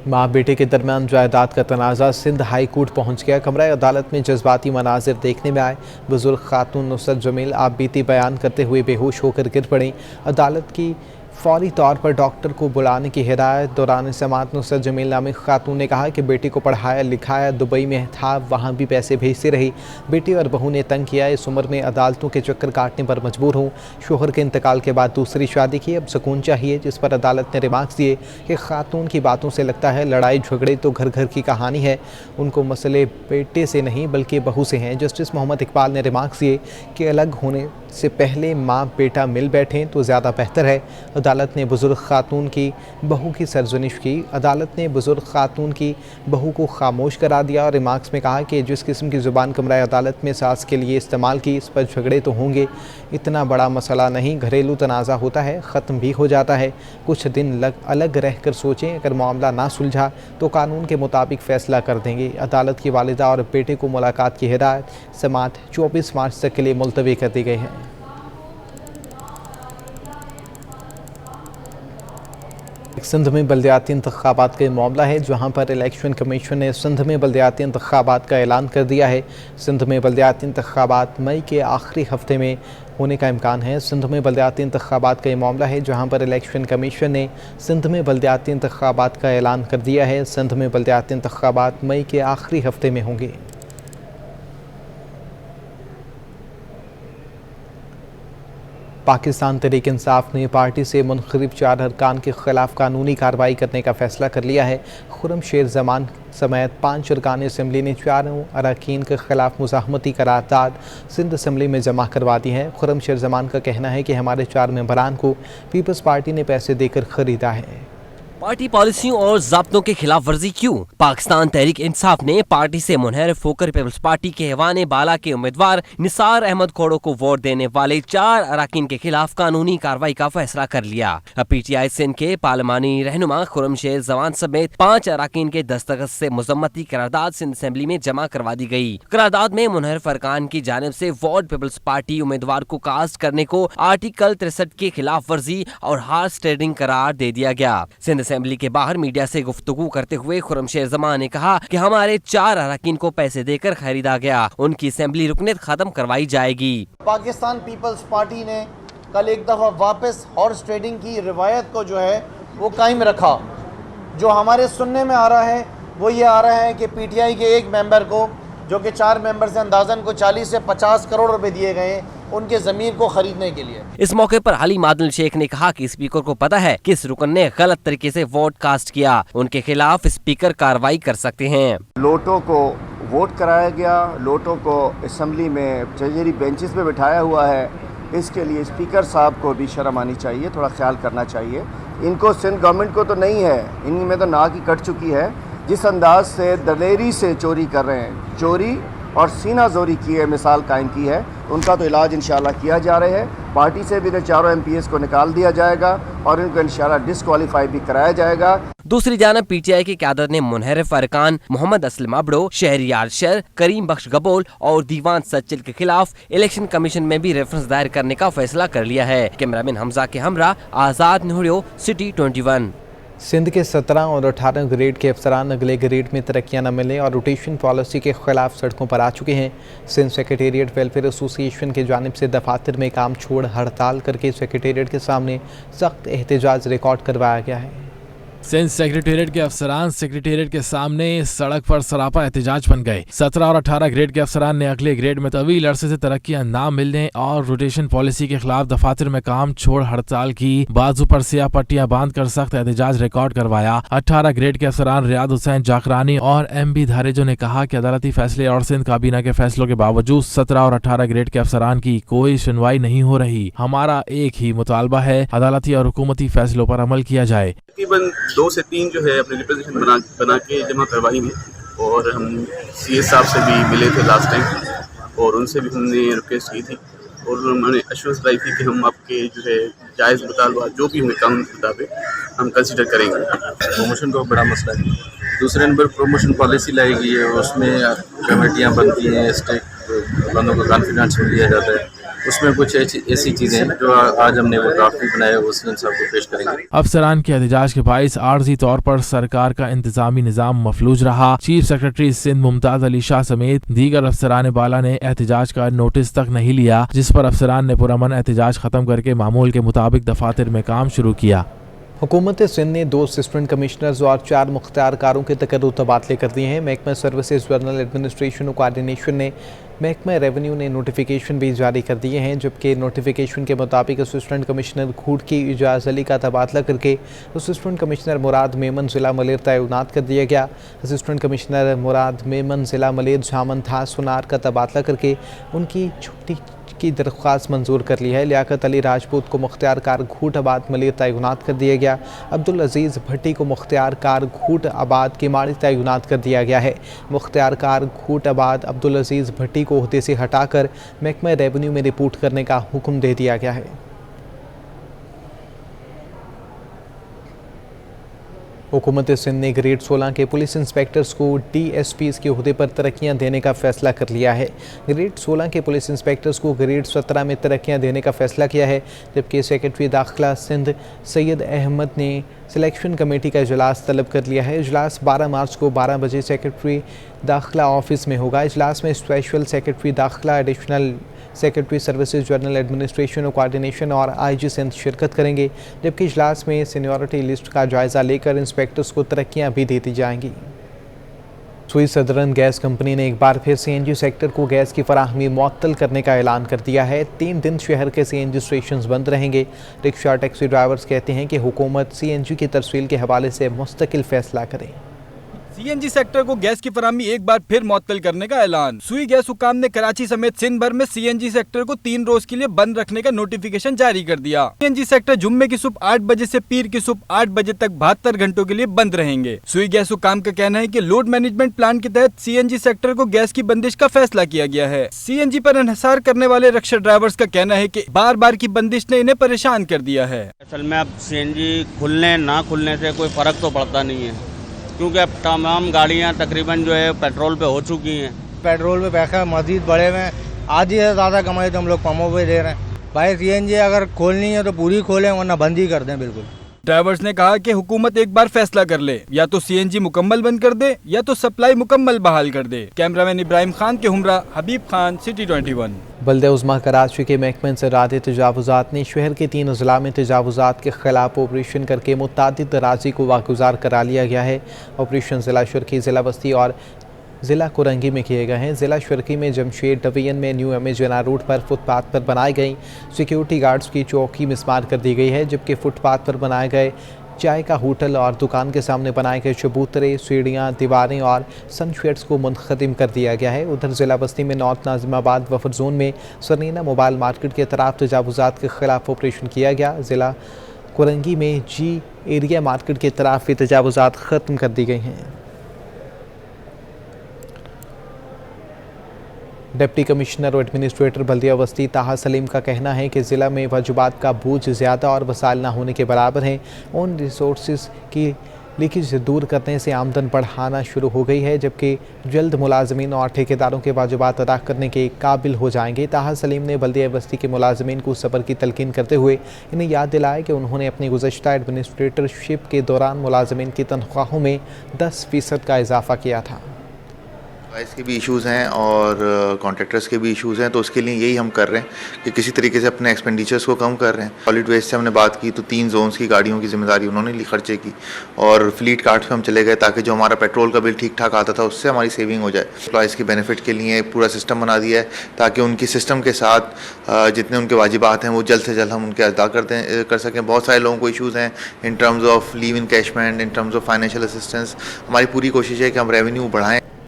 माँ बेटे के दरमियान जायदाद का तनाज़ा सिंध हाई कोर्ट पहुँच गया। कमरा अदालत में जज्बाती मनाजिर देखने में आए। बुजुर्ग खातून नुसरत जमील आप बीती बयान करते हुए बेहोश होकर गिर पड़ी। अदालत की फौरी तौर पर डॉक्टर को बुलाने की हिदायत। दौरान समाअत नुसरत जमील नामी खातून ने कहा कि बेटी को पढ़ाया लिखाया, दुबई में था, वहाँ भी पैसे भेजती रही। बेटी और बहू ने तंग किया, इस उम्र में अदालतों के चक्कर काटने पर मजबूर हूँ। शोहर के इंतकाल के बाद दूसरी शादी की, अब सुकून चाहिए। जिस पर अदालत ने रिमार्क्स दिए कि खातून की बातों से लगता है लड़ाई झगड़े तो घर घर की कहानी है, उनको मसले बेटे से नहीं बल्कि बहू से हैं। जस्टिस मोहम्मद इकबाल ने रिमार्क्स दिए कि अलग होने से पहले माँ बेटा मिल बैठें तो ज़्यादा बेहतर है। अदालत ने बुजुर्ग खातून की बहू की सरजनिश की। अदालत ने बुजुर्ग खातून की बहू को खामोश करा दिया और रिमार्क्स में कहा कि जिस किस्म की ज़ुबान कमरा अदालत में सास के लिए इस्तेमाल की, इस पर झगड़े तो होंगे, इतना बड़ा मसला नहीं, घरेलू तनाज़ा होता है, ख़त्म भी हो जाता है। कुछ दिन अलग रह कर सोचें, अगर मामला ना सुलझा तो कानून के मुताबिक फ़ैसला कर देंगे। अदालत की वालिदा और बेटे को मुलाकात की हिदायत। समाअत 24 मार्च तक के लिए मुलतवी कर दी गई है। सिंध में बल्दियाती इंतख़ाबात का मामला है, जहां पर इलेक्शन कमीशन ने सिंध में बल्दियाती इंतख़ाबात का ऐलान कर दिया है। सिंध में बल्दियाती इंतख़ाबात मई के आखिरी हफ्ते में होने का इम्कान है। सिंध में बल्दियाती इंतख़ाबात का ये मामला है, जहां पर इलेक्शन कमीशन ने सिंध में बल्दियाती इंतख़ाबात का ऐलान कर दिया है। सिंध में बल्दियाती इंतख़ाबात मई के आखिरी हफ्ते में होंगे। पाकिस्तान तहरीक इंसाफ ने पार्टी से मुनखरिब 4 अरकान के खिलाफ कानूनी कार्रवाई करने का फैसला कर लिया है। खुर्रमशेर जमान समेत 5 अरकान असम्बली ने 4 अरकान के खिलाफ मुज़ाहमती करारदाद सिंध असम्बली में जमा करवा दी है। खुर्रमशेर जमान का कहना है कि हमारे 4 मेंबरान को पीपल्स पार्टी ने पैसे देकर खरीदा है। पार्टी पॉलिसियों और ज़ाब्तों के खिलाफ वर्जी क्यों? पाकिस्तान तहरीक इंसाफ ने पार्टी से मुनहरफ होकर पीपल्स पार्टी के ऐवान बाला के उम्मीदवार निसार अहमद खोड़ो को वोट देने वाले 4 अरकान के खिलाफ कानूनी कार्रवाई का फैसला कर लिया। PTI सिंध के पार्लिमानी रहनुमा खुर्रमशेर जमान समेत 5 अरकान के दस्तखत से मुज़म्मती करारदाद सिंध असम्बली में जमा करवा दी गई। करारदाद में मुनहरफ अरकान की जानिब से वोट पीपल्स पार्टी उम्मीदवार को कास्ट करने को आर्टिकल 63 के खिलाफ वर्जी और हार्स ट्रेडिंग करार दे दिया गया। सिंध असम्बली के बाहर मीडिया से गुफ्तगू करते हुए खुर्रमशेर जमान ने कहा कि हमारे 4 अरकान को पैसे देकर खरीदा गया, उनकी असम्बली रुकनीत खत्म करवाई जाएगी। पाकिस्तान पीपल्स पार्टी ने कल एक दफा वापस हॉर्स ट्रेडिंग की रिवायत को जो है वो कायम रखा। जो हमारे सुनने में आ रहा है वो ये आ रहा है कि PTI के एक मेंबर को, जो कि 4 मेंबर से अंदाजन को 40 से 50 करोड़ रुपए दिए गए उनके जमीन को खरीदने के लिए। इस मौके पर हलीम आदिल शेख ने कहा कि स्पीकर को पता है कि इस रुकन ने गलत तरीके से वोट कास्ट किया, उनके खिलाफ स्पीकर कार्रवाई कर सकते हैं। लोटों को वोट कराया गया, लोटों को असम्बली में ट्रेजरी बेंचेस पे बिठाया हुआ है, इसके लिए स्पीकर साहब को भी शर्म आनी चाहिए, थोड़ा ख्याल करना चाहिए। इनको सिंध गवर्नमेंट को तो नहीं है, इनमें तो नाक ही कट चुकी है। जिस अंदाज से दलेरी से चोरी कर रहे हैं, चोरी और सीना जोरी की है मिसाल कायम की है, उनका तो इलाज इंशाल्लाह किया जा रहा है। पार्टी से भी 4 MPs को निकाल दिया जाएगा और इनको इंशाल्लाह डिस्क्वालीफाई भी कराया जाएगा। दूसरी जानब PTI की क़यादत ने मुनहरफ अरकान मोहम्मद असलम अबड़ो, शहरियार शर, करीम बख्श गबोल और दीवान सच्चिल के खिलाफ इलेक्शन कमीशन में भी रेफरेंस दायर करने का फैसला कर लिया है। कैमरामैन हमजा के हमरा, आज़ाद नुहरियो, सिटी 21। सिंध के 17 और 18 ग्रेड के अफसरान अगले ग्रेड में तरक्कियाँ न मिलने और रोटेशन पॉलिसी के खिलाफ सड़कों पर आ चुके हैं। सिंध सेक्रेटेरिएट वेलफेयर एसोसिएशन की जानिब से दफातर में काम छोड़ हड़ताल करके सेक्रेटेरिएट के सामने सख्त एहतजाज रिकॉर्ड करवाया गया है। सिंध सेक्रेटेरिएट के अफसरान सेक्रेटेरिएट के सामने सड़क पर सरापा एहतजाज बन गए। 17 और 18 ग्रेड के अफसरान ने अगले ग्रेड में तवील अरसे से तरक्कियां ना मिलने और रोटेशन पॉलिसी के खिलाफ दफातर में काम छोड़ हड़ताल की। बाजू पर सियाह पट्टियां बांध कर सख्त एहतजाज रिकॉर्ड करवाया। 18 ग्रेड के अफसरान रियाद हुसैन जाकरानी और MB धारेजो ने कहा कि अदालती फैसले और सिंध काबीना के फैसलों के बावजूद 17 और 18 ग्रेड के अफसरान की कोई सुनवाई नहीं हो रही। हमारा एक ही मुतालबा है, अदालती और हुकूमती फैसलों पर अमल किया जाए। तकरीबन 2 से 3 जो है अपने रिप्रेजेंटेशन बना के जमा करवाई है और हम CS साहब से भी मिले थे लास्ट टाइम और उनसे भी हमने रिक्वेस्ट की थी और उन्होंने एश्योरेंस दी थी कि हम आपके जो है जायज़ मुतालबा जो भी हमें कानून के मुताबिक हम कंसिडर करेंगे। प्रमोशन का बड़ा मसला है। दूसरे नंबर प्रमोशन पॉलिसी लाई गई है, उसमें कमेटियाँ बनती हैं, स्टेक बंदों को कॉन्फिडेंस में लिया जाता है, उसमें कुछ ऐसी चीज़ें हैं जो आज हमने वो ड्राफ्ट भी बनाया, वो सीएम साहब को पेश करेंगे। अफसरान के एहतजाज के बाइस आर्जी तौर पर सरकार का इंतजामी निजाम मफलूज रहा। चीफ सेक्रेटरी सिंध मुमताज अली शाह समेत दीगर अफसरान बाला ने एहतजाज का नोटिस तक नहीं लिया, जिस पर अफसरान ने पुरअमन एहतजाज खत्म करके मामूल के मुताबिक दफातर में काम शुरू किया। हुकूमत सिंध ने 2 असिस्टेंट कमिश्नर्स और 4 मुख्तियारकारों के तकर्रुर तबादले कर दिए हैं। महकमा सर्विसेज जनरल एडमिनिस्ट्रेशन और कोऑर्डिनेशन ने महकमा रेवेन्यू ने नोटिफिकेशन भी जारी कर दिए हैं, जबकि नोटिफिकेशन के मुताबिक असिस्टेंट कमिश्नर खूट की इजाज़ अली का तबादला करके असिस्टेंट कमिश्नर मुराद मेमन ज़िला मलेर तैनात कर दिया गया। असिस्टेंट कमिश्नर मुराद मेमन ज़िला मलेर जामन था सुनार का तबादला करके उनकी छुट्टी की दरख्वास्त मंजूर कर ली है। लियाकत अली राजपूत को मुख्तियार कार घूट आबाद मलिर तैनात कर दिया गया। अब्दुल अजीज़ भट्टी को मुख्तियार कार घूट आबाद की माड़ी तैनात कर दिया गया है। मुख्तियार कार घूट आबाद अब्दुल अजीज़ भट्टी को ओहदे से हटाकर महकमा रेवेन्यू में रिपोर्ट करने का हुक्म दे दिया गया है। हुकूमत सिंध ने ग्रेड 16 के पुलिस इंस्पेक्टर्स को DSPs के ओहदे पर तरक्कियां देने का फैसला कर लिया है। ग्रेड 16 के पुलिस इंस्पेक्टर्स को ग्रेड 17 में तरक्कियां देने का फैसला किया है, जबकि सेक्रेटरी दाखिला सिंध सैयद अहमद ने सिलेक्शन कमेटी का इजलास तलब कर लिया है। इजलास 12 मार्च को 12 बजे सेक्रेटरी दाखिला ऑफिस में होगा। इजलास में स्पेशल सेक्रेटरी दाखिला, additional secretary services general administration और कोऑर्डिनेशन और IG सिंध शिरकत करेंगे, जबकि इजलास में सीनियरिटी लिस्ट का जायज़ा लेकर इंस्पेक्टर्स को तरक्कियां भी दी जाएंगी। सुई सदरन गैस कंपनी ने एक बार फिर CNG सेक्टर को गैस की फराहमी मुअत्तल करने का ऐलान कर दिया है। 3 दिन शहर के CNG स्टेशन बंद रहेंगे। रिक्शा टैक्सी ड्राइवर्स कहते हैं कि हुकूमत CNG की तरसील के हवाले से मुस्तकिल फैसला करे। CNG सेक्टर को गैस की फराहमी एक बार फिर मुअत्तल करने का ऐलान। सुई गैस हुकाम ने कराची समेत सिंध भर में CNG सेक्टर को 3 रोज के लिए बंद रखने का नोटिफिकेशन जारी कर दिया। CNG सेक्टर जुम्मे की सुबह 8 बजे से पीर की सुबह 8 बजे तक 72 घंटों के लिए बंद रहेंगे। सुई गैस हुकाम का कहना है कि लोड मैनेजमेंट प्लान के तहत CNG सेक्टर को गैस की बंदिश का फैसला किया गया है। CNG पर इन्हिसार करने वाले रिक्शा ड्राइवर्स का कहना है कि बार बार की बंदिश ने इन्हें परेशान कर दिया है। असल में अब CNG खुलने ना खुलने से कोई फर्क तो पड़ता नहीं है, क्योंकि अब तमाम गाड़ियां तकरीबन जो है पेट्रोल पे हो चुकी हैं। पेट्रोल पे पैसा मजीद बढ़े हुए हैं, आधी से ज़्यादा कमाई तो हम लोग पंपों पे दे रहे हैं। भाई CNG अगर खोलनी है तो पूरी खोलें, वरना बंद ही कर दें बिल्कुल। ड्राइवर्स ने कहा कि हुकूमत एक बार फैसला कर ले, या तो CNG मुकम्मल बंद कर दे या तो सप्लाई मुकम्मल बहाल कर दे। कैमरामैन इब्राहिम खान के हमरा हबीब खान, सिटी 21। बल्दे उज़्मा कराची के महकमे इंसदाद तजावुज़ात ने शहर के 3 अज़ला में तजावुज़ात के खिलाफ ऑपरेशन करके मुतअद्दिद अराज़ी को वागुज़ार करा लिया गया है। ऑपरेशन ज़िला शुरखी, ज़िला बस्ती और ज़िला कुरंगी में किए गए हैं। ज़िला शुरखी में जमशेद डिवीजन में न्यू MA रोड पर फुटपाथ पर बनाई गई सिक्योरिटी गार्ड्स की चौकी मिसमार कर दी गई है, जबकि फुटपाथ पर बनाए गए चाय का होटल और दुकान के सामने बनाए गए चबूतरे, सीढ़ियाँ, दीवारें और सनशेड्स को मुनख़तिम कर दिया गया है। उधर ज़िला बस्ती में नॉर्थ नाज़िमाबाद बफर जोन में सरनीना मोबाइल मार्केट के तरफ तजावुज़ात के खिलाफ ऑपरेशन किया गया। ज़िला कुरंगी में G एरिया मार्केट के तरफ भी तजावुज़ात ख़त्म कर दी गई हैं। डिप्टी कमिश्नर और एडमिनिस्ट्रेटर बल्दिया बस्ती ताहा सलीम का कहना है कि ज़िला में वाजिबात का बोझ ज़्यादा और वसाइल ना होने के बराबर हैं। उन रिसोर्स की लीकेज दूर करने से आमदन बढ़ाना शुरू हो गई है, जबकि जल्द मुलाजमीन और ठेकेदारों के वाजिबात अदा करने के काबिल हो जाएंगे। ताहा सलीम ने बल्दिया बस्ती के मुलाजमीन को सब्र की तलकीन करते हुए इन्हें याद दिलाया कि उन्होंने अपनी गुज़श्ता एडमिनिस्ट्रेटरशिप के दौरान मुलाजमीन की तनख्वाहों में 10% का इजाफा किया था। के भी इश्यूज़ हैं और कॉन्ट्रैक्टर्स के भी इश्यूज़ हैं, तो उसके लिए यही हम कर रहे हैं कि किसी तरीके से अपने एक्सपेंडिचर्स को कम कर रहे हैं। सॉलिड वेस्ट से हमने बात की तो 3 जोन्स की गाड़ियों की जिम्मेदारी उन्होंने ली खर्चे की, और फ्लीट कार्ड्स पे हम चले गए ताकि जो हमारा पेट्रोल का बिल ठीक ठाक आता था उससे हमारी सेविंग हो जाए। एम्प्लॉइज़ के बेनिफिट के लिए पूरा सिस्टम बना दिया है ताकि उनकी सिस्टम के साथ जितने उनके वाजिबात हैं वो जल्द से जल्द हम उनके अदा कर सकें। बहुत सारे लोगों को इशूज़ हैं in terms of leave encashment, in terms of financial assistance. हमारी पूरी कोशिश है कि हम रेवेन्यू बढ़ाएँ।